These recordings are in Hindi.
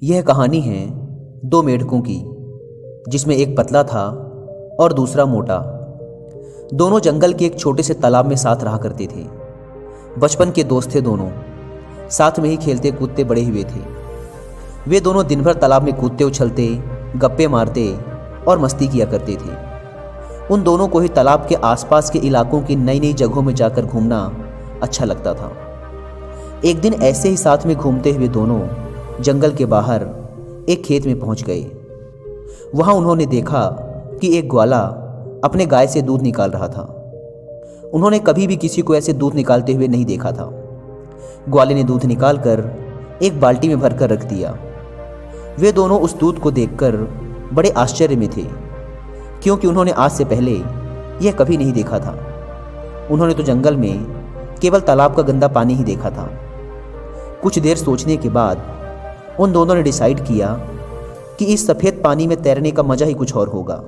यह कहानी है दो मेढकों की, जिसमें एक पतला था और दूसरा मोटा। दोनों जंगल के एक छोटे से तालाब में साथ रहा करते थे। बचपन के दोस्त थे दोनों, साथ में ही खेलते कूदते बड़े हुए थे। वे दोनों दिन भर तालाब में कूदते उछलते, गप्पे मारते और मस्ती किया करते थे। उन दोनों को ही तालाब के आसपास के इलाकों की नई नई जगहों में जाकर घूमना अच्छा लगता था। एक दिन ऐसे ही साथ में घूमते हुए दोनों जंगल के बाहर एक खेत में पहुंच गए। वहां उन्होंने देखा कि एक ग्वाला अपने गाय से दूध निकाल रहा था। उन्होंने कभी भी किसी को ऐसे दूध निकालते हुए नहीं देखा था। ग्वाले ने दूध निकालकर एक बाल्टी में भरकर रख दिया। वे दोनों उस दूध को देखकर बड़े आश्चर्य में थे, क्योंकि उन्होंने आज से पहले यह कभी नहीं देखा था। उन्होंने तो जंगल में केवल तालाब का गंदा पानी ही देखा था। कुछ देर सोचने के बाद उन दोनों ने डिसाइड किया कि इस सफ़ेद पानी में तैरने का मज़ा ही कुछ और होगा।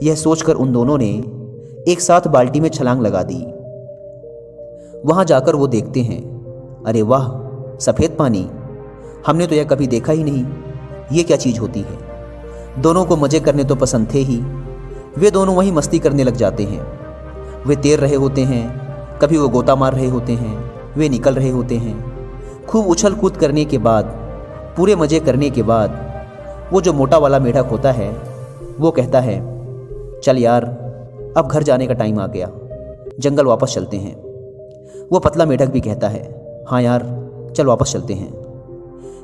यह सोचकर उन दोनों ने एक साथ बाल्टी में छलांग लगा दी। वहां जाकर वो देखते हैं, अरे वाह, सफ़ेद पानी! हमने तो यह कभी देखा ही नहीं। ये क्या चीज़ होती है? दोनों को मज़े करने तो पसंद थे ही। वे दोनों वहीं मस्ती करने लग जाते हैं। वे तैर रहे होते हैं, कभी वो गोता मार रहे होते हैं, वे निकल रहे होते हैं। खूब उछल कूद करने के बाद, पूरे मज़े करने के बाद, वो जो मोटा वाला मेढक होता है वो कहता है, चल यार, अब घर जाने का टाइम आ गया, जंगल वापस चलते हैं। वो पतला मेढक भी कहता है, हाँ यार, चल वापस चलते हैं।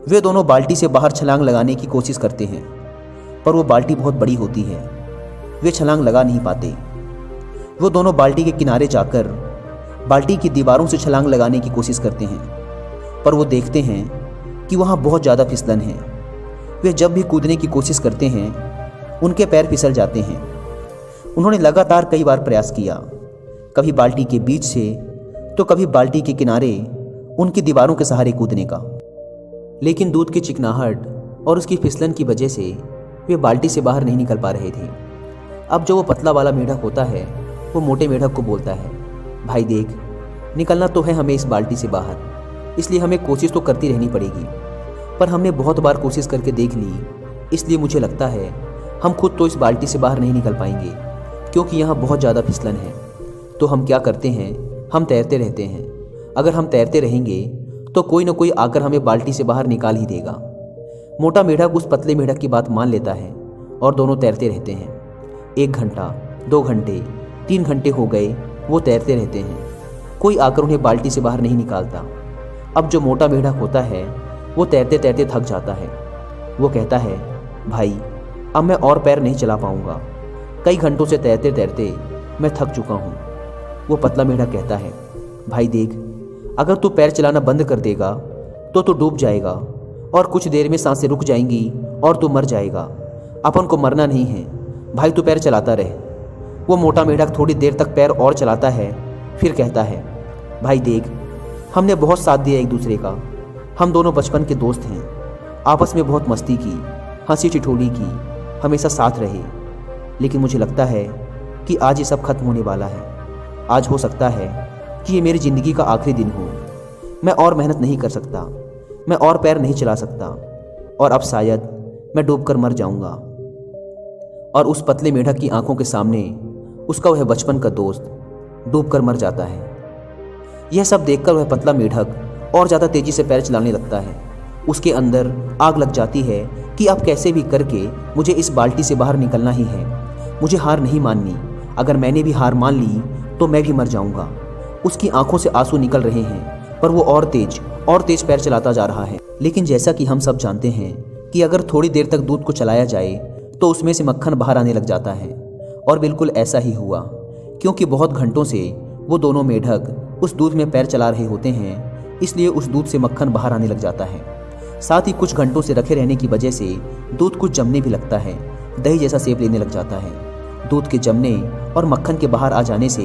वे दोनों बाल्टी से बाहर छलांग लगाने की कोशिश करते हैं, पर वो बाल्टी बहुत बड़ी होती है। वे छलांग लगा नहीं पाते। वो दोनों बाल्टी के किनारे जाकर बाल्टी की दीवारों से छलांग लगाने की कोशिश करते हैं, पर वो देखते हैं कि वहाँ बहुत ज़्यादा फिसलन है। वे जब भी कूदने की कोशिश करते हैं, उनके पैर फिसल जाते हैं। उन्होंने लगातार कई बार प्रयास किया, कभी बाल्टी के बीच से तो कभी बाल्टी के किनारे उनकी दीवारों के सहारे कूदने का, लेकिन दूध की चिकनाहट और उसकी फिसलन की वजह से वे बाल्टी से बाहर नहीं निकल पा रहे थे। अब जो वो पतला वाला मेढक होता है वो मोटे मेढक को बोलता है, भाई देख, निकलना तो है हमें इस बाल्टी से बाहर, इसलिए हमें कोशिश तो करती रहनी पड़ेगी। पर हमने बहुत बार कोशिश करके देख ली, इसलिए मुझे लगता है हम खुद तो इस बाल्टी से बाहर नहीं निकल पाएंगे, क्योंकि यहाँ बहुत ज़्यादा फिसलन है। तो हम क्या करते हैं, हम तैरते रहते हैं। अगर हम तैरते रहेंगे तो कोई ना कोई आकर हमें बाल्टी से बाहर निकाल ही देगा। मोटा मेढक उस पतले मेढक की बात मान लेता है और दोनों तैरते रहते हैं। 1 घंटा, 2 घंटे, 3 घंटे हो गए, वो तैरते रहते हैं। कोई आकर उन्हें बाल्टी से बाहर नहीं निकालता। अब जो मोटा मेढक होता है वो तैरते तैरते थक जाता है। वो कहता है, भाई, अब मैं और पैर नहीं चला पाऊंगा। कई घंटों से तैरते तैरते मैं थक चुका हूँ। वो पतला मेढक कहता है, भाई देख, अगर तू पैर चलाना बंद कर देगा तो तू डूब जाएगा और कुछ देर में सांसें रुक जाएंगी और तू मर जाएगा। अपन को मरना नहीं है भाई, तू पैर चलाता रहे। वो मोटा मेढक थोड़ी देर तक पैर और चलाता है, फिर कहता है, भाई देख, हमने बहुत साथ दिया एक दूसरे का। हम दोनों बचपन के दोस्त हैं, आपस में बहुत मस्ती की, हंसी ठिठोली की, हमेशा साथ रहे। लेकिन मुझे लगता है कि आज ये सब खत्म होने वाला है। आज हो सकता है कि ये मेरी ज़िंदगी का आखिरी दिन हो। मैं और मेहनत नहीं कर सकता, मैं और पैर नहीं चला सकता, और अब शायद मैं डूबकर मर जाऊंगा। और उस पतले मेढक की आंखों के सामने उसका वह बचपन का दोस्त डूबकर मर जाता है। यह सब देखकर वह पतला मेढक और ज़्यादा तेज़ी से पैर चलाने लगता है। उसके अंदर आग लग जाती है कि अब कैसे भी करके मुझे इस बाल्टी से बाहर निकलना ही है। मुझे हार नहीं माननी। अगर मैंने भी हार मान ली तो मैं भी मर जाऊंगा। उसकी आंखों से आंसू निकल रहे हैं, पर वो और तेज पैर चलाता जा रहा है। लेकिन जैसा कि हम सब जानते हैं कि अगर थोड़ी देर तक दूध को चलाया जाए तो उसमें से मक्खन बाहर आने लग जाता है। और बिल्कुल ऐसा ही हुआ, क्योंकि बहुत घंटों से वो दोनों मेढक उस दूध में पैर चला रहे होते हैं, इसलिए उस दूध से मक्खन बाहर आने लग जाता है। साथ ही कुछ घंटों से रखे रहने की वजह से दूध कुछ जमने भी लगता है, दही जैसा शेप लेने लग जाता है। दूध के जमने और मक्खन के बाहर आ जाने से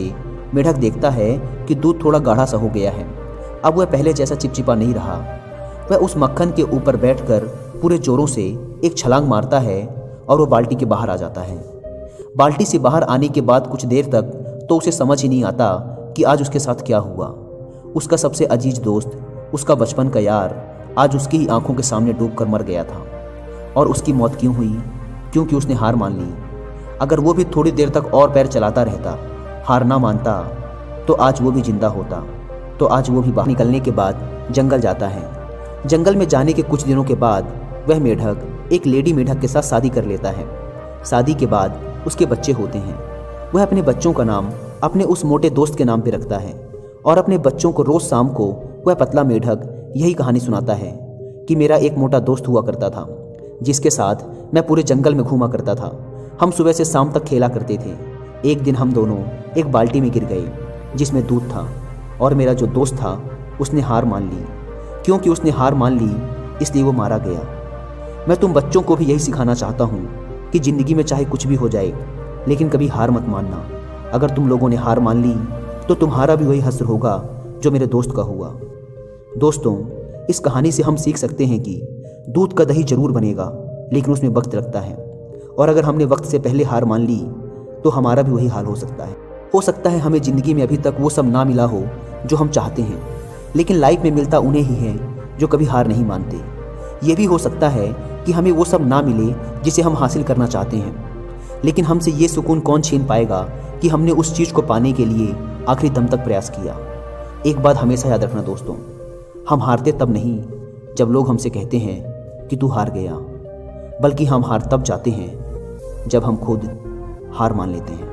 मेढक देखता है कि दूध थोड़ा गाढ़ा सा हो गया है। अब वह पहले जैसा चिपचिपा नहीं रहा। वह उस मक्खन के ऊपर बैठकर पूरे जोरों से एक छलांग मारता है और वो बाल्टी के बाहर आ जाता है। बाल्टी से बाहर आने के बाद कुछ देर तक तो उसे समझ ही नहीं आता कि आज उसके साथ क्या हुआ। उसका सबसे अजीज दोस्त, उसका बचपन का यार आज उसकी ही आंखों के सामने डूबकर मर गया था। और उसकी मौत क्यों हुई? क्योंकि उसने हार मान ली। अगर वो भी थोड़ी देर तक और पैर चलाता रहता, हार ना मानता, तो आज वो भी जिंदा होता। तो आज वो भी बाहर निकलने के बाद जंगल जाता है। जंगल में जाने के कुछ दिनों के बाद वह मेढक एक लेडी मेढक के साथ शादी कर लेता है। शादी के बाद उसके बच्चे होते हैं। वह अपने बच्चों का नाम अपने उस मोटे दोस्त के नाम पे रखता है और अपने बच्चों को रोज शाम को वह पतला मेढक यही कहानी सुनाता है कि मेरा एक मोटा दोस्त हुआ करता था जिसके साथ मैं पूरे जंगल में घूमा करता था। हम सुबह से शाम तक खेला करते थे। एक दिन हम दोनों एक बाल्टी में गिर गए जिसमें दूध था और मेरा जो दोस्त था उसने हार मान ली। क्योंकि उसने हार मान ली इसलिए वो मारा गया। मैं तुम बच्चों को भी यही सिखाना चाहता हूँ कि ज़िंदगी में चाहे कुछ भी हो जाए लेकिन कभी हार मत मानना। अगर तुम लोगों ने हार मान ली तो तुम्हारा भी वही हश्र होगा जो मेरे दोस्त का हुआ। दोस्तों, इस कहानी से हम सीख सकते हैं कि दूध का दही जरूर बनेगा लेकिन उसमें वक्त लगता है, और अगर हमने वक्त से पहले हार मान ली तो हमारा भी वही हाल हो सकता है। हो सकता है हमें ज़िंदगी में अभी तक वो सब ना मिला हो जो हम चाहते हैं, लेकिन लाइफ में मिलता उन्हें ही है जो कभी हार नहीं मानते। ये भी हो सकता है कि हमें वो सब ना मिले जिसे हम हासिल करना चाहते हैं, लेकिन हमसे ये सुकून कौन छीन पाएगा कि हमने उस चीज़ को पाने के लिए आखिरी दम तक प्रयास किया। एक बात हमेशा याद रखना दोस्तों, हम हारते तब नहीं जब लोग हमसे कहते हैं कि तू हार गया, बल्कि हम हार तब जाते हैं जब हम खुद हार मान लेते हैं।